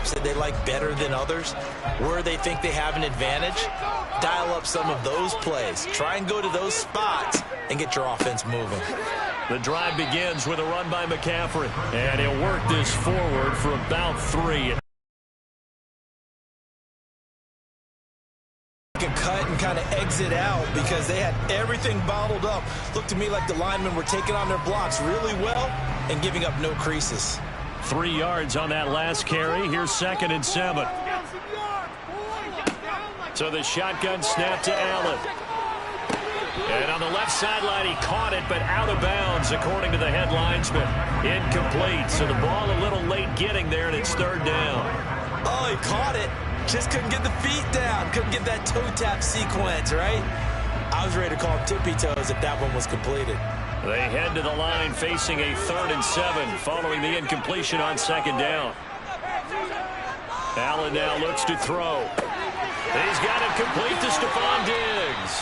perhaps that they like better than others, where they think they have an advantage, dial up some of those plays. Try and go to those spots and get your offense moving. The drive begins with a run by McCaffrey, and he'll work this forward for about 3. Can cut and kind of exit out because they had everything bottled up. Looked to me like the linemen were taking on their blocks really well and giving up no creases. 3 yards on that last carry. Here's 2nd and 7. So the shotgun snap to Allen. And on the left sideline, he caught it, but out of bounds, according to the head linesman. Incomplete. So the ball a little late getting there, and it's 3rd down. Oh, he caught it. Just couldn't get the feet down. Couldn't get that toe tap sequence, right? I was ready to call tippy toes if that one was completed. They head to the line facing a 3rd and 7 following the incompletion on 2nd down. Allen now looks to throw. He's got it complete to Stephon Diggs.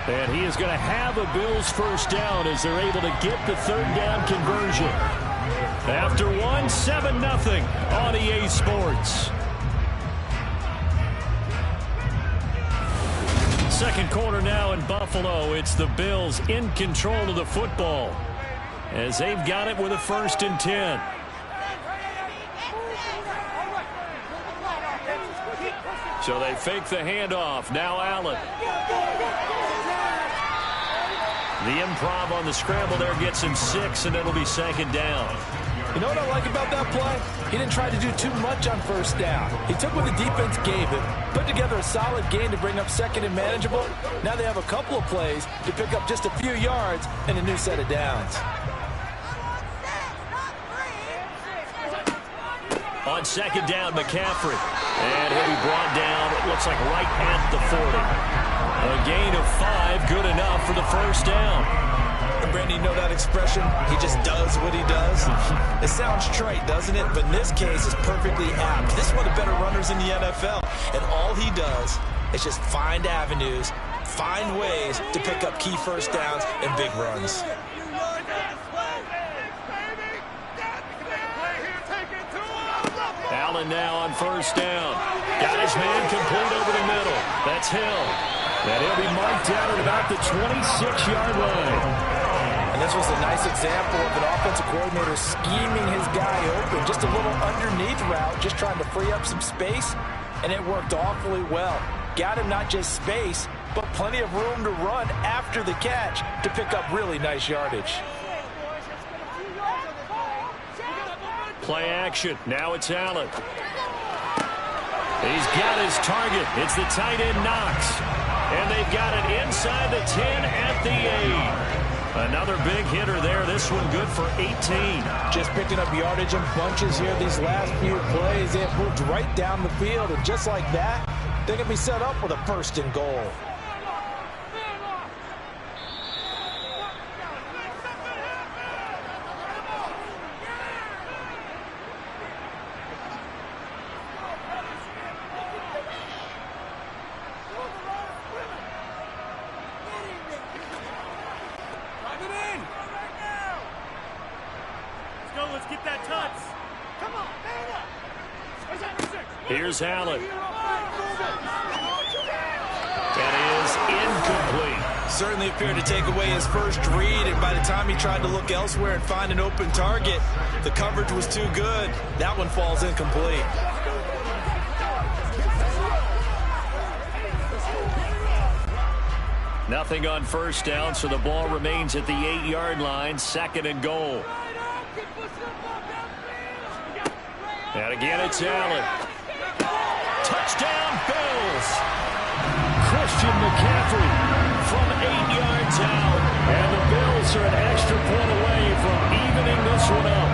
And he is going to have a Bills first down as they're able to get the 3rd down conversion. After 1, 7-0 on EA Sports. Second quarter now in Buffalo. It's the Bills in control of the football as they've got it with a 1st and 10. So they fake the handoff. Now Allen. The improv on the scramble there gets him 6, and it'll be 2nd down. You know what I like about that play? He didn't try to do too much on 1st down. He took what the defense gave him, put together a solid game to bring up 2nd and manageable. Now they have a couple of plays to pick up just a few yards and a new set of downs. On 2nd down, McCaffrey. And he'll be brought down, it looks like right at the 40. A gain of 5, good enough for the 1st down. And Brandon, you know that expression? He just does what he does. It sounds trite, doesn't it? But in this case, it's perfectly apt. This is one of the better runners in the NFL. And all he does is just find avenues, find ways to pick up key 1st downs and big runs. Allen now on 1st down. Got his man complete over the middle. That's Hill. And he'll be marked down at about the 26-yard line. And this was a nice example of an offensive coordinator scheming his guy open. Just a little underneath route, just trying to free up some space, and it worked awfully well. Got him not just space, but plenty of room to run after the catch to pick up really nice yardage. Play action. Now it's Allen. He's got his target. It's the tight end Knox. And they've got it inside the 10 at the 8. Another big hitter there. This one good for 18. Just picking up yardage in bunches here these last few plays. They have moved right down the field, and just like that, they can be set up with a 1st and goal. Here's Allen. That is incomplete. Certainly appeared to take away his first read, and by the time he tried to look elsewhere and find an open target, the coverage was too good. That one falls incomplete. Nothing on 1st down, so the ball remains at the 8-yard line. 2nd and goal. And again, it's Allen. Touchdown, Bills. Christian McCaffrey from 8 yards out. And the Bills are an extra point away from evening this one up.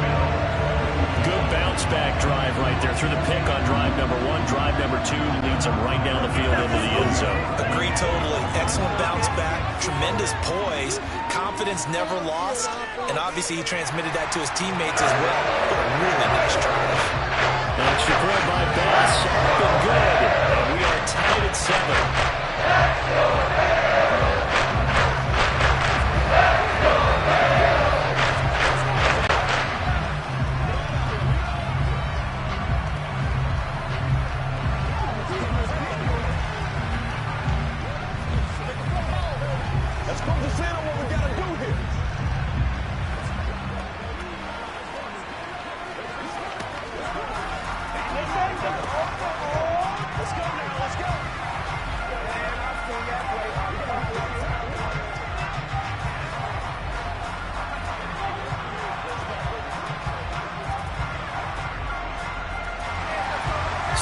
Good bounce back drive right there through the pick on drive number 1. Drive number 2 leads them right down the field into the end zone. Agree totally. Excellent bounce back. Tremendous poise. Confidence never lost. And obviously he transmitted that to his teammates as well. What a really nice drive. Extra throw by Bass. Up and good. And we are tied at 7.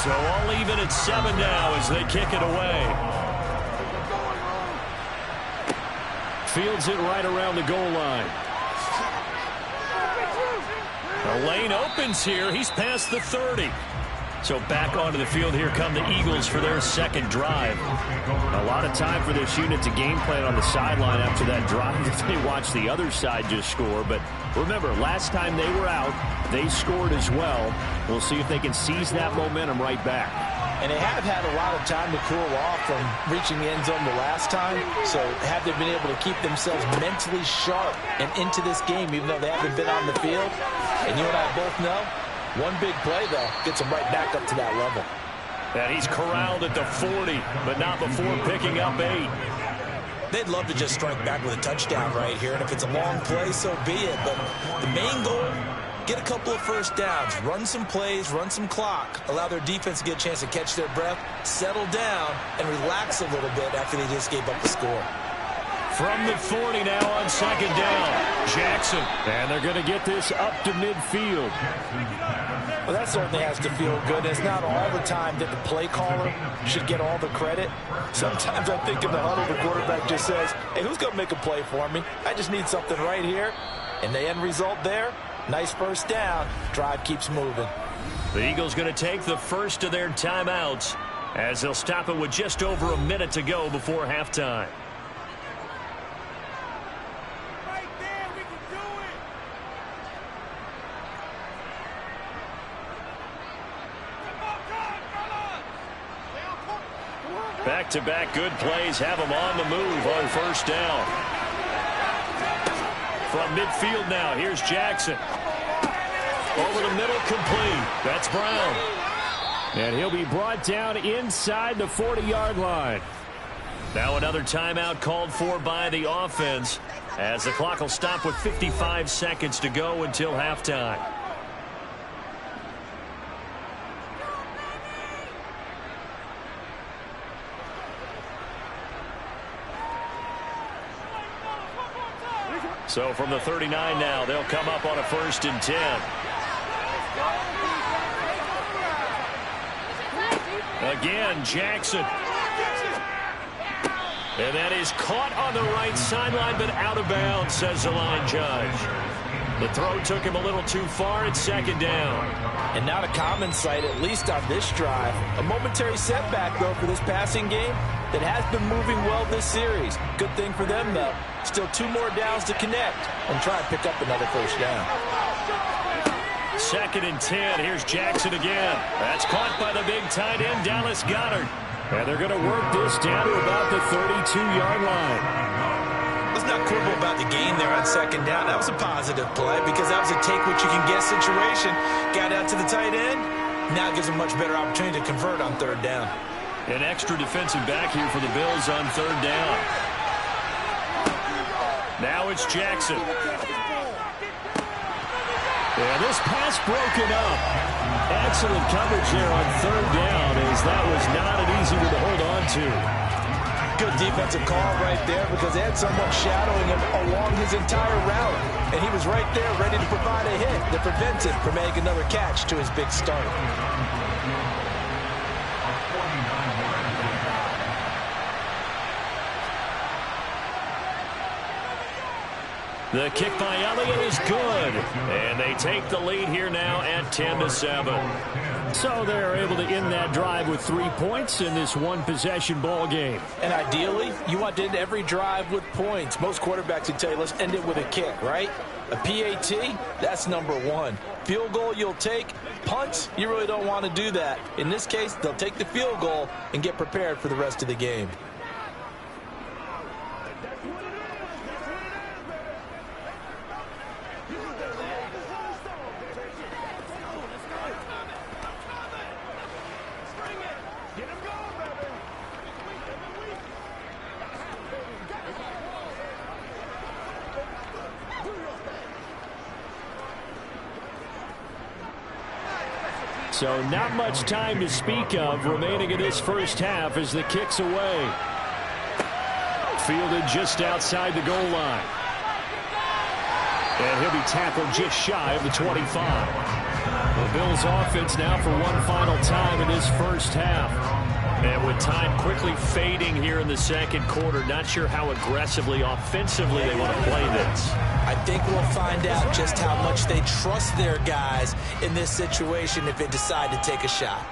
So all even at 7 now as they kick it away. Fields it right around the goal line. The lane opens here. He's past the 30. So back onto the field here come the Eagles for their second drive. A lot of time for this unit to game plan on the sideline after that drive if they watch the other side just score. But remember, last time they were out, they scored as well. We'll see if they can seize that momentum right back. And they have had a lot of time to cool off from reaching the end zone the last time. So have they been able to keep themselves mentally sharp and into this game even though they haven't been on the field? And you and I both know, one big play, though, gets him right back up to that level. And he's corralled at the 40, but not before picking up 8. They'd love to just strike back with a touchdown right here, and if it's a long play, so be it. But the main goal, get a couple of first downs, run some plays, run some clock, allow their defense to get a chance to catch their breath, settle down, and relax a little bit after they just gave up the score. From the 40 now on second down, Jackson. And they're going to get this up to midfield. Well, that certainly has to feel good. It's not all the time that the play caller should get all the credit. Sometimes I think in the huddle, the quarterback just says, hey, who's going to make a play for me? I just need something right here. And the end result there, nice first down. Drive keeps moving. The Eagles going to take the first of their timeouts as they'll stop it with just over a minute to go before halftime. Back-to-back good plays have them on the move on first down. From midfield now, here's Jackson. Over the middle, complete. That's Brown. And he'll be brought down inside the 40-yard line. Now another timeout called for by the offense as the clock will stop with 55 seconds to go until halftime. So from the 39 now, they'll come up on a 1st and 10. Again, Jackson. And that is caught on the right sideline, but out of bounds, says the line judge. The throw took him a little too far at second down. And not a common sight, at least on this drive. A momentary setback, though, for this passing game that has been moving well this series. Good thing for them, though. Still 2 more downs to connect and try and pick up another first down. 2nd and 10. Here's Jackson again. That's caught by the big tight end, Dallas Goedert. And they're going to work this down to about the 32-yard line. Let's not quibble about the gain there on 2nd down. That was a positive play because that was a take-what-you-can-get situation. Got out to the tight end. Now gives them a much better opportunity to convert on 3rd down. An extra defensive back here for the Bills on 3rd down. Now it's Jackson. And this pass broken up. Excellent coverage there on 3rd down as that was not an easy one to hold on to. Good defensive call right there because they had someone shadowing him along his entire route. And he was right there ready to provide a hit that prevents him from making another catch to his big start. The kick by Elliott is good. And they take the lead here now at 10-7. So they're able to end that drive with 3 points in this one-possession ball game. And ideally, you want to end every drive with points. Most quarterbacks would tell you, let's end it with a kick, right? A PAT, that's number 1. Field goal you'll take. Punts, you really don't want to do that. In this case, they'll take the field goal and get prepared for the rest of the game. So not much time to speak of remaining in this first half as the kick's away. Fielded just outside the goal line. And he'll be tackled just shy of the 25. The Bills offense now for one final time in this first half. And with time quickly fading here in the second quarter, not sure how aggressively, offensively they want to play this. I think we'll find out just how much they trust their guys in this situation if they decide to take a shot.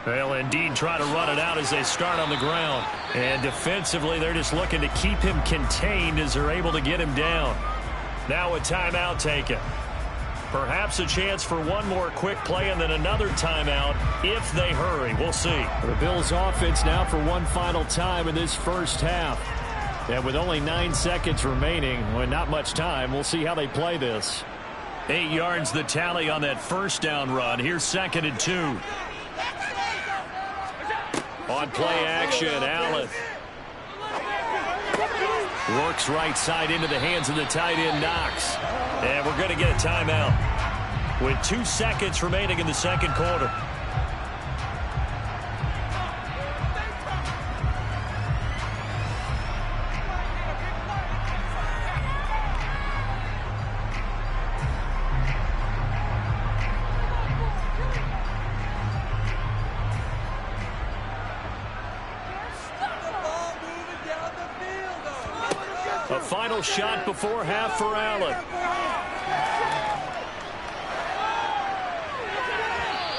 They'll indeed try to run it out as they start on the ground. And defensively, they're just looking to keep him contained as they're able to get him down. Now a timeout taken. Perhaps a chance for one more quick play and then another timeout if they hurry. We'll see. The Bills offense now for one final time in this first half. And with only 9 seconds remaining, well, not much time, we'll see how they play this. 8 yards the tally on that first down run. Here's 2nd and 2. On play action, Allen. Works right side into the hands of the tight end, Knox. And we're going to get a timeout with 2 seconds remaining in the second quarter. A final shot before half for Allen.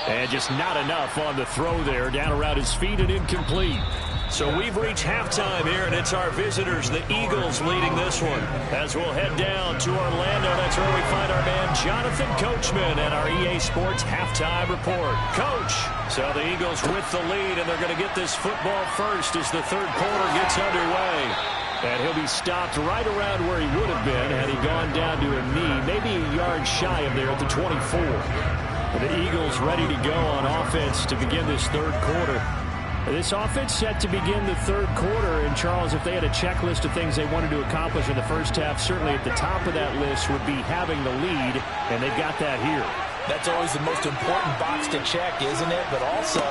And just not enough on the throw there. Down around his feet and incomplete. So we've reached halftime here, and it's our visitors, the Eagles, leading this one. As we'll head down to Orlando, that's where we find our man Jonathan Coachman and our EA Sports halftime report. Coach, so the Eagles with the lead, and they're going to get this football first as the third quarter gets underway. And he'll be stopped right around where he would have been had he gone down to a knee, maybe a yard shy of there at the 24. The Eagles ready to go on offense to begin this third quarter. This offense set to begin the third quarter. And, Charles, if they had a checklist of things they wanted to accomplish in the first half, certainly at the top of that list would be having the lead, and they've got that here. That's always the most important box to check, isn't it? But also,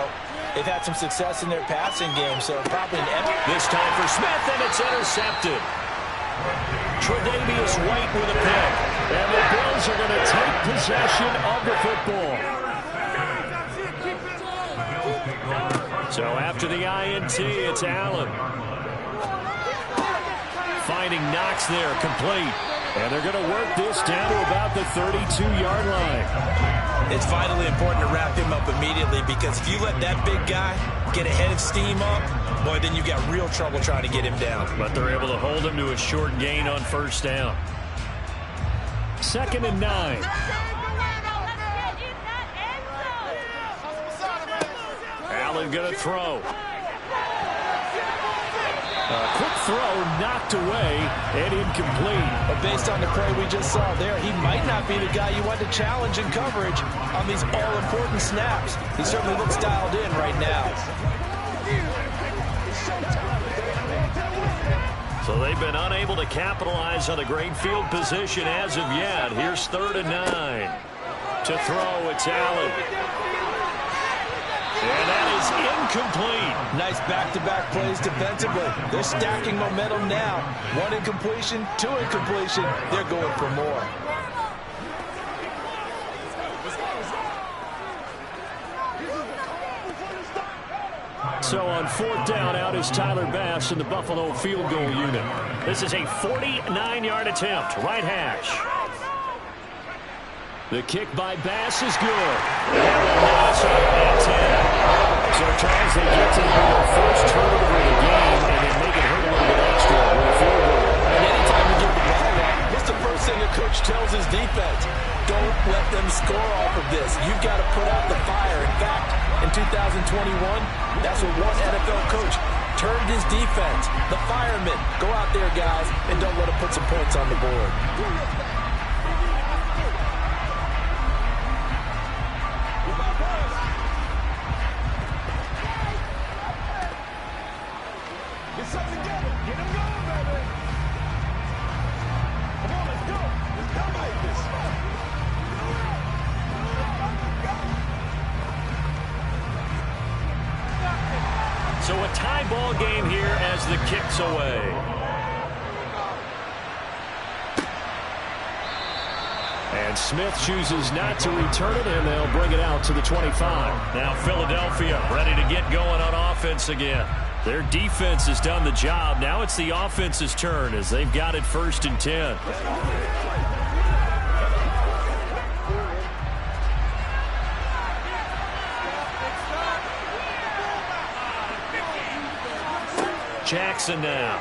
they've had some success in their passing game, so probably this time for Smith, and it's intercepted. Tre'Davious White with a pick, and the Bills are going to take possession of the football. So after the INT, it's Allen. Finding Knox there, complete. And they're going to work this down to about the 32-yard line. It's vitally important to wrap him up immediately, because if you let that big guy get ahead of steam up, boy, then you've got real trouble trying to get him down. But they're able to hold him to a short gain on first down. 2nd and 9. Allen going to throw. A quick throw knocked away and incomplete. But based on the play we just saw there, he might not be the guy you want to challenge in coverage on these all-important snaps. He certainly looks dialed in right now. So they've been unable to capitalize on a great field position as of yet. Here's 3rd and 9. To throw, it's Allen. And that is incomplete. Nice back-to-back plays defensively. They're stacking momentum now. 1 incompletion, 2 incompletion. They're going for more. So on 4th down, out is Tyler Bass in the Buffalo field goal unit. This is a 49-yard attempt, right hash. The kick by Bass is good. So, Charles, they get to the first turnover of the game, and they make it hurt a little bit extra with a field goal. And anytime you give the ball up, what's the first thing a coach tells his defense? Don't let them score off of this. You've got to put out the fire. In fact, in 2021, that's what one NFL coach turned his defense. The firemen. Go out there, guys, and don't let them put some points on the board. So a tie ball game here as the kick's away. And And Smith chooses not to return it, and they'll bring it out to the 25. Now Philadelphia ready to get going on offense again. Their defense has done the job. Now it's the offense's turn as they've got it 1st and 10. Jackson now.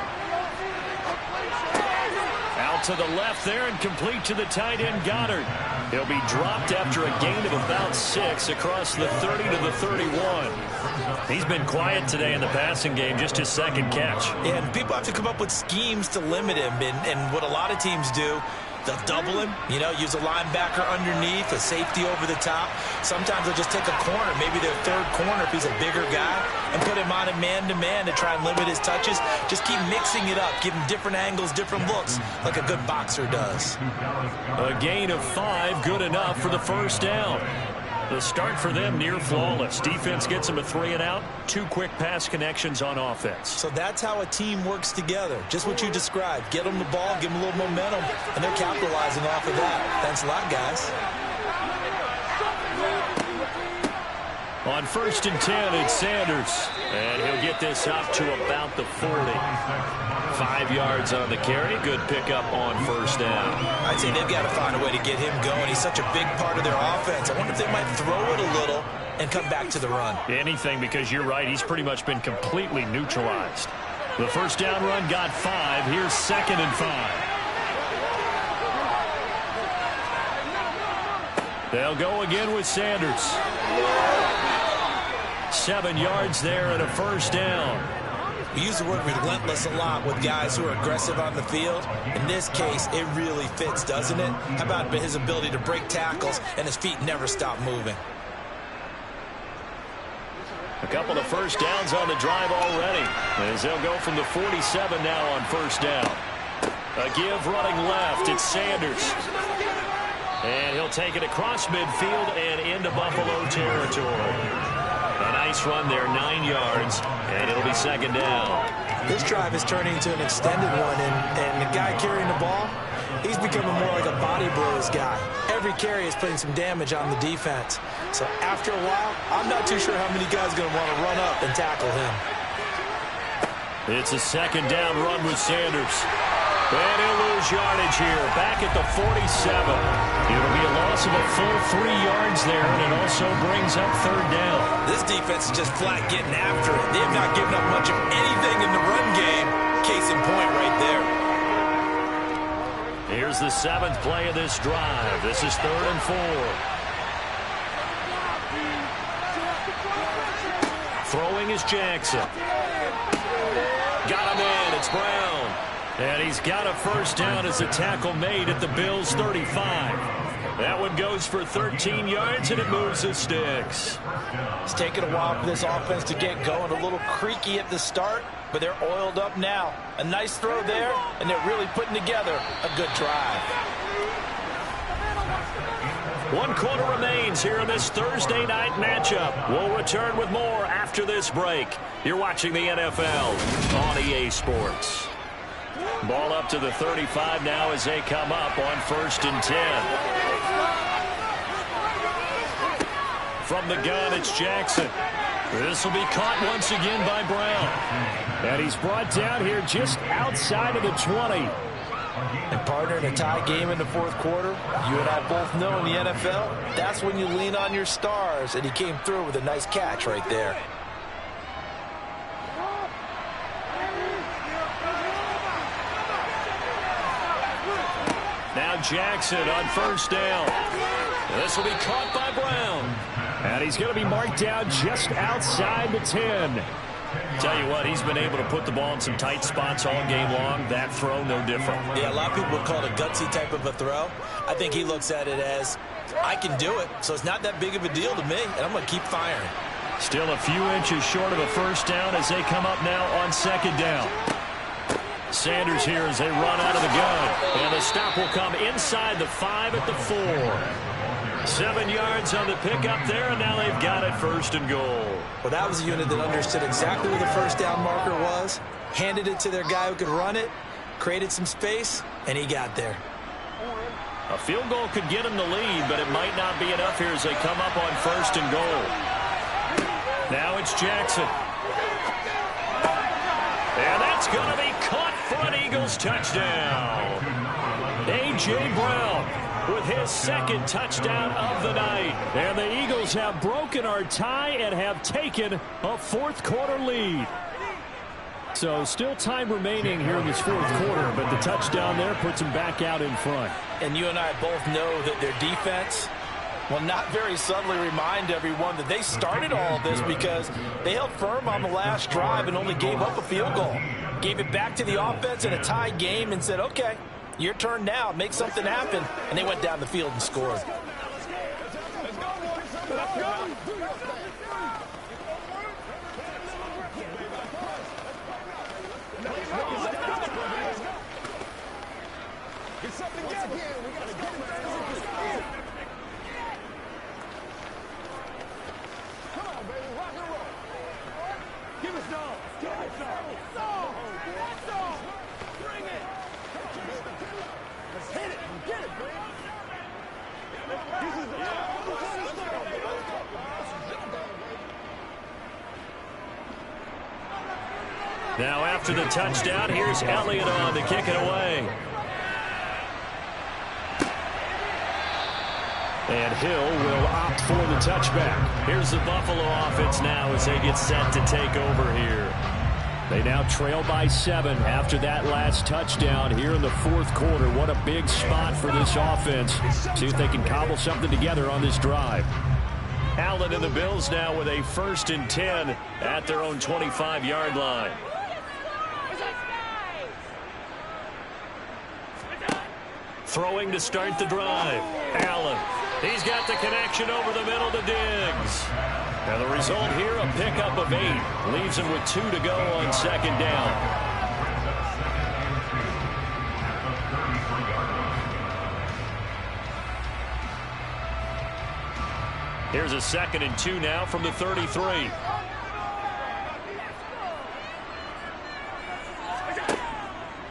Out to the left there and complete to the tight end Goddard. He'll be dropped after a gain of about 6 across the 30 to the 31. He's been quiet today in the passing game, just his 2nd catch. Yeah, and people have to come up with schemes to limit him, and what a lot of teams do, they'll double him, use a linebacker underneath, a safety over the top. Sometimes they'll just take a corner, maybe their 3rd corner if he's a bigger guy, and put him on a man-to-man to try and limit his touches. Just keep mixing it up, give him different angles, different looks, like a good boxer does. A gain of 5, good enough for the 1st down. The start for them near flawless. Defense gets them a 3 and out. 2 quick pass connections on offense. So that's how a team works together. Just what you described. Get them the ball, give them a little momentum, and they're capitalizing off of that. Thanks a lot, guys. On 1st and 10, it's Sanders. And he'll get this up to about the 40. 5 yards on the carry. Good pickup on 1st down. I'd say they've got to find a way to get him going. He's such a big part of their offense. I wonder if they might throw it a little and come back to the run. Anything, because you're right. He's pretty much been completely neutralized. The 1st down run got 5. Here's 2nd and 5. They'll go again with Sanders. 7 yards there and a 1st down. We use the word relentless a lot with guys who are aggressive on the field. In this case, it really fits, doesn't it? How about his ability to break tackles and his feet never stop moving? A couple of 1st downs on the drive already, as they'll go from the 47 now on 1st down. A give running left. It's Sanders. And he'll take it across midfield and into Buffalo territory. A nice run there, 9 yards, and it'll be 2nd down. This drive is turning into an extended one, and the guy carrying the ball, he's becoming more like a body blows guy. Every carry is putting some damage on the defense. So after a while, I'm not too sure how many guys are going to want to run up and tackle him. It's a 2nd down run with Sanders. And he'll lose yardage here, back at the 47. It'll be a loss of a full 3 yards there, and it also brings up 3rd down. This defense is just flat getting after it. They have not given up much of anything in the run game. Case in point right there. Here's the 7th play of this drive. This is 3rd and 4. Throwing is Jackson. Got him in. It's Brown. And he's got a 1st down as a tackle made at the Bills' 35. That one goes for 13 yards, and it moves the sticks. It's taken a while for this offense to get going. A little creaky at the start, but they're oiled up now. A nice throw there, and they're really putting together a good drive. 1 quarter remains here in this Thursday night matchup. We'll return with more after this break. You're watching the NFL on EA Sports. Ball up to the 35 now as they come up on 1st and 10. From the gun, it's Jackson. This will be caught once again by Brown. And he's brought down here just outside of the 20. And partner, in a tie game in the 4th quarter, you and I both know in the NFL, that's when you lean on your stars. And he came through with a nice catch right there. Now Jackson on 1st down. This will be caught by Brown. And he's going to be marked down just outside the 10. Tell you what, he's been able to put the ball in some tight spots all game long. That throw, no different. Yeah, a lot of people would call it a gutsy type of a throw. I think he looks at it as, I can do it, so it's not that big of a deal to me, and I'm going to keep firing. Still a few inches short of a 1st down as they come up now on 2nd down. Sanders here as they run out of the gun. And the stop will come inside the 5 at the 4. 7 yards on the pickup there, and now they've got it 1st and goal. Well, that was a unit that understood exactly where the 1st down marker was, handed it to their guy who could run it, created some space, and he got there. A field goal could get them the lead, but it might not be enough here as they come up on 1st and goal. Now it's Jackson. And that's going to be caught for an Eagles touchdown. A.J. Brown with his 2nd touchdown of the night. And the Eagles have broken our tie and have taken a 4th quarter lead. So still time remaining here in this 4th quarter, but the touchdown there puts them back out in front. And you and I both know that their defense will not very subtly remind everyone that they started all of this because they held firm on the last drive and only gave up a field goal. Gave it back to the offense in a tie game and said, okay, your turn now, make something happen. And they went down the field and scored. Now after the touchdown, here's Elliott on to kick it away. And Hill will opt for the touchback. Here's the Buffalo offense now as they get set to take over here. They now trail by 7 after that last touchdown here in the 4th quarter. What a big spot for this offense. See if they can cobble something together on this drive. Allen and the Bills now with a 1st and 10 at their own 25-yard line. Throwing to start the drive. Allen. He's got the connection over the middle to Diggs. And the result here, a pickup of 8. Leaves him with 2 to go on 2nd down. Here's a 2nd and 2 now from the 33.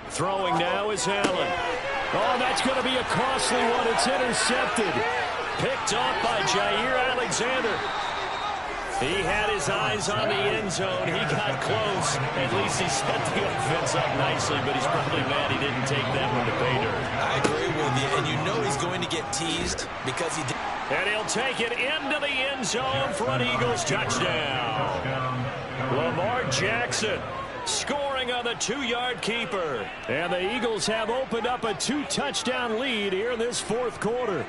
Throwing now is Allen. Oh, that's going to be a costly one. It's intercepted. Picked off by Jair Alexander. He had his eyes on the end zone. He got close. At least he set the offense up nicely, but he's probably mad he didn't take that one to pay dirt. I agree with you, and you know he's going to get teased because he did. And he'll take it into the end zone for an Eagles touchdown. Lamar Jackson scoring on the 2-yard keeper. And the Eagles have opened up a 2-touchdown lead here in this 4th quarter.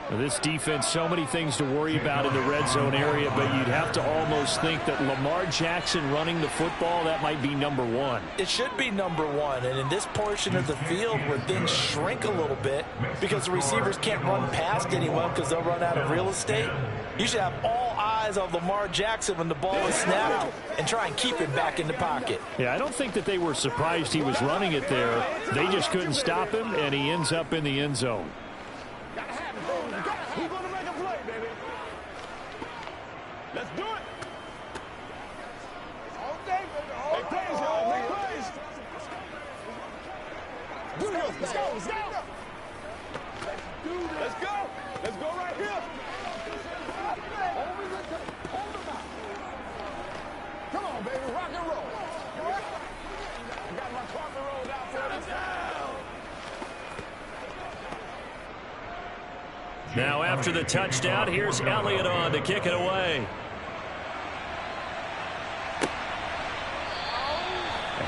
Now, this defense, so many things to worry about in the red zone area, but you'd have to almost think that Lamar Jackson running the football, that might be number 1. It should be number 1, and in this portion of the field where things shrink a little bit because the receivers can't run past anyone because they'll run out of real estate, you should have all eyes on Lamar Jackson when the ball is snapped and try and keep it back in the pocket. Yeah, I don't think that they were surprised he was running it there. They just couldn't stop him, and he ends up in the end zone. He's going to make a play, baby. Let's do it. All day, baby. All day. Plays, y'all. Make plays. Let's go. Let's go. Let's go. Let's go right here. Come on, baby. Rock and roll. I got my carpet rolled out for this. Now after the touchdown, here's Elliott on to kick it away.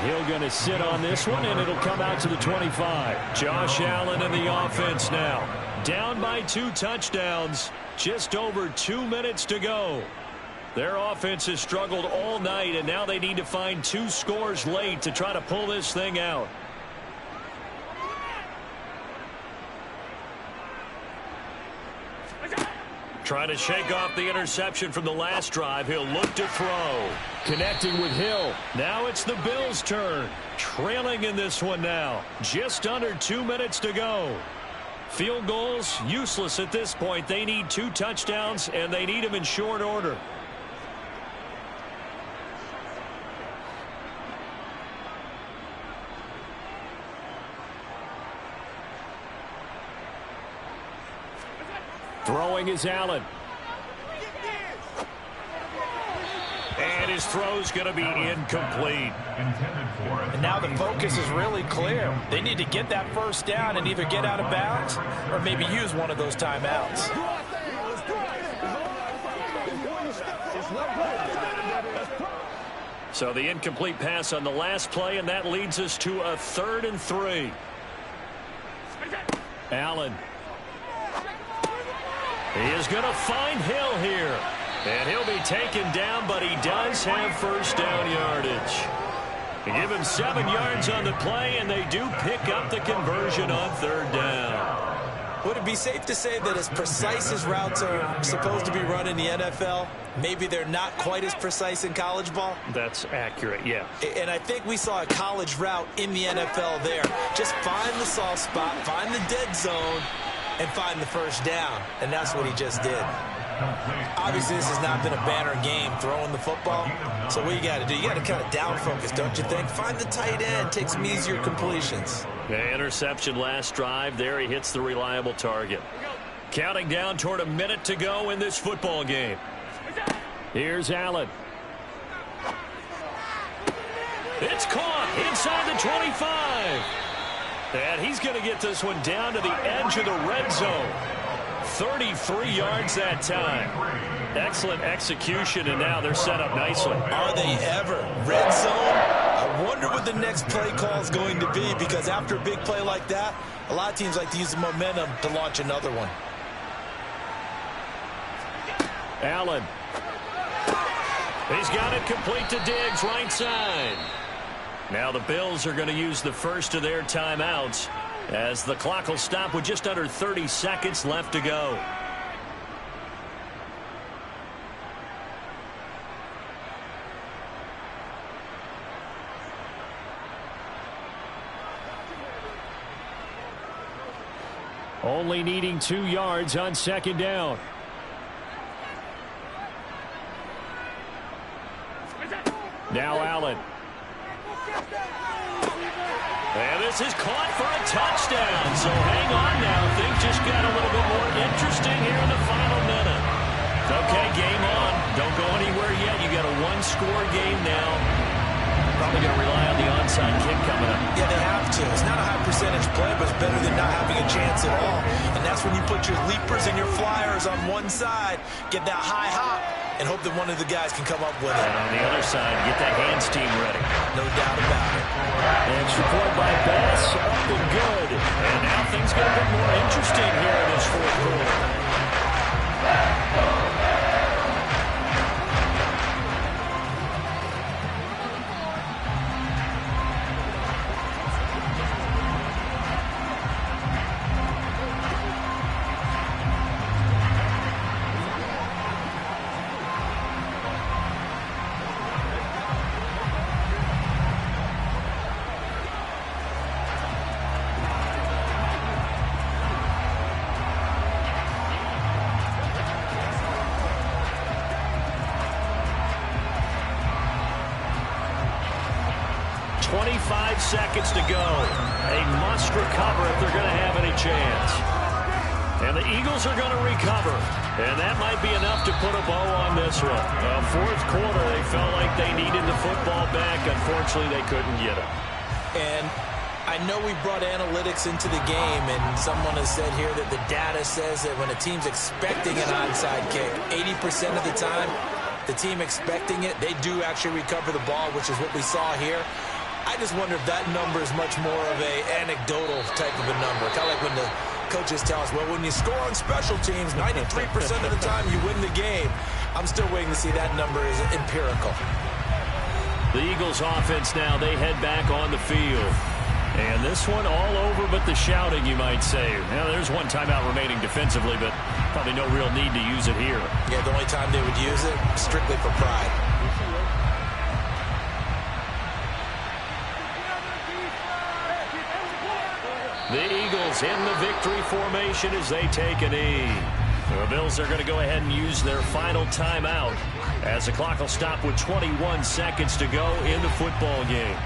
Hill going to sit on this one, and it'll come out to the 25. Josh Allen in the offense now. Down by 2 touchdowns. Just over 2 minutes to go. Their offense has struggled all night, and now they need to find 2 scores late to try to pull this thing out. Trying to shake off the interception from the last drive. He'll look to throw. Connecting with Hill. Now it's the Bills' turn. Trailing in this one now. Just under 2 minutes to go. Field goals, useless at this point. They need 2 touchdowns, and they need them in short order. Throwing is Allen. And his throw's going to be incomplete. And now the focus is really clear. They need to get that first down and either get out of bounds or maybe use one of those timeouts. So the incomplete pass on the last play, and that leads us to a 3rd and 3. Allen. He is going to find Hill here. And he'll be taken down, but he does have first down yardage. They give him 7 yards on the play, and they do pick up the conversion on 3rd down. Would it be safe to say that as precise as routes are supposed to be run in the NFL, maybe they're not quite as precise in college ball? That's accurate, yeah. And I think we saw a college route in the NFL there. Just find the soft spot, find the dead zone, and find the first down. And that's what he just did. Obviously, this has not been a banner game throwing the football. So what you got to do, you got to kind of down focus, don't you think? Find the tight end, take some easier completions. The interception last drive. There he hits the reliable target. Counting down toward a minute to go in this football game. Here's Allen. It's caught inside the 25. And he's going to get this one down to the edge of the red zone. 33 yards that time. Excellent execution, and now they're set up nicely. Are they ever? Red zone? I wonder what the next play call is going to be, because after a big play like that, a lot of teams like to use the momentum to launch another one. Allen. He's got it complete to Diggs, right side. Now the Bills are going to use the first of their timeouts, as the clock will stop with just under 30 seconds left to go. Only needing 2 yards on 2nd down. Now Allen. And this is caught for a touchdown. So hang on now. Things just got a little bit more interesting here in the final minute. Okay, game on. Don't go anywhere yet. You got a 1-score game now. Probably going to rely on the onside kick coming up. Yeah, they have to. It's not a high percentage play, but it's better than not having a chance at all. And that's when you put your leapers and your flyers on one side, get that high hop, and hope that one of the guys can come up with it. And on the other side, get that hands team ready. No doubt about it. Extra point by Bass, up and good. And now things get a bit more interesting here in this 4th quarter. Seconds to go. They must recover if they're going to have any chance. And the Eagles are going to recover. And that might be enough to put a bow on this one. 4th quarter, they felt like they needed the football back. Unfortunately, they couldn't get it. And I know we brought analytics into the game, and someone has said here that the data says that when a team's expecting an onside kick, 80% of the time, the team expecting it, they do actually recover the ball, which is what we saw here. I just wonder if that number is much more of a anecdotal type of a number. Kind of like when the coaches tell us, well, when you score on special teams, 93% of the time you win the game. I'm still waiting to see that number is empirical. The Eagles offense now, they head back on the field. And this one all over but the shouting, you might say. Now, there's one timeout remaining defensively, but probably no real need to use it here. Yeah, the only time they would use it, strictly for pride. The Eagles in the victory formation as they take a knee. The Bills are going to go ahead and use their final timeout as the clock will stop with 21 seconds to go in the football game.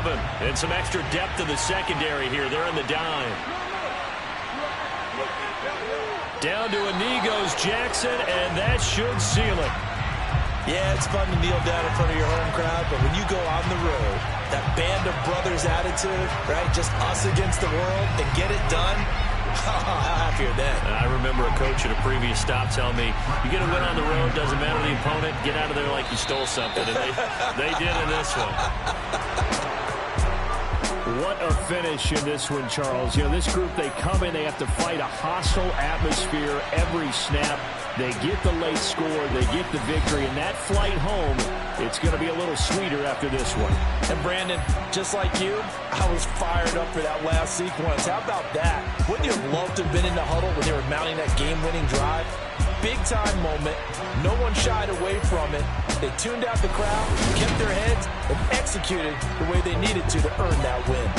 11. And some extra depth in the secondary here. They're in the dime. Down to Inigo's Jackson, and that should seal it. Yeah, it's fun to kneel down in front of your home crowd, but when you go on the road, that band of brothers attitude, right, just us against the world, and get it done, how happy are they? I remember a coach at a previous stop telling me, you get a win on the road, doesn't matter the opponent, get out of there like you stole something, and they did in this one. What a finish in this one, Charles. You know, this group, they come in, they have to fight a hostile atmosphere every snap. They get the late score, they get the victory, and that flight home, it's going to be a little sweeter after this one. And Brandon, just like you, I was fired up for that last sequence. How about that? Wouldn't you have loved to have been in the huddle when they were mounting that game-winning drive? Big-time moment. No one shied away from it. They tuned out the crowd, kept their heads, and executed the way they needed to earn that win.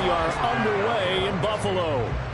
we are underway in Buffalo.